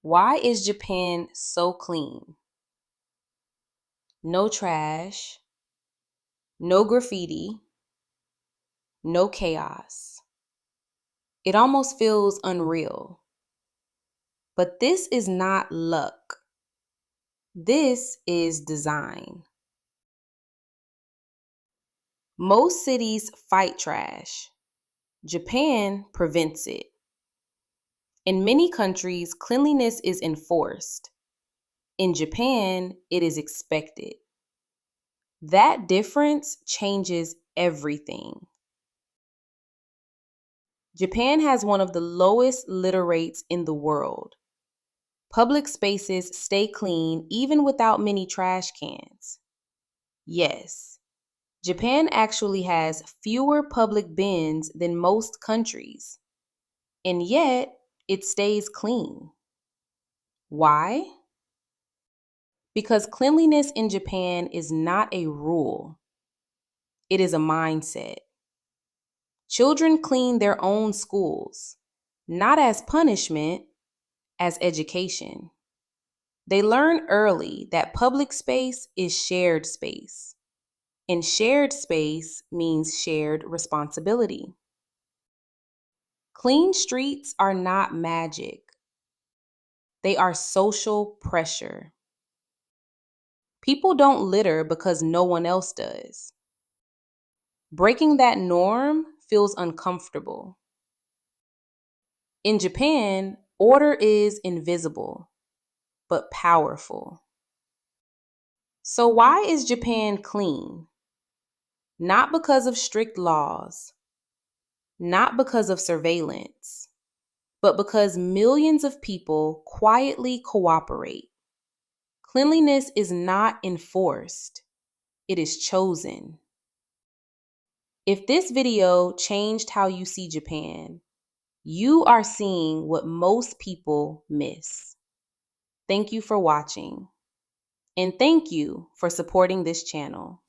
Why is Japan so clean? No trash, no graffiti, no chaos. It almost feels unreal. But this is not luck. This is design. Most cities fight trash. Japan prevents it. In many countries, cleanliness is enforced. In Japan, it is expected. That difference changes everything. Japan has one of the lowest litter rates in the world. Public spaces stay clean even without many trash cans. Yes, Japan actually has fewer public bins than most countries, and yet it stays clean. Why? Because cleanliness in Japan is not a rule, it is a mindset. Children clean their own schools, not as punishment, as education. They learn early that public space is shared space, and shared space means shared responsibility. Clean streets are not magic, they are social pressure. People don't litter because no one else does. Breaking that norm feels uncomfortable. In Japan, order is invisible, but powerful. So, why is Japan clean? Not because of strict laws, not because of surveillance, but because millions of people quietly cooperate. Cleanliness is not enforced, it is chosen. If this video changed how you see Japan, you are seeing what most people miss. Thank you for watching, and thank you for supporting this channel.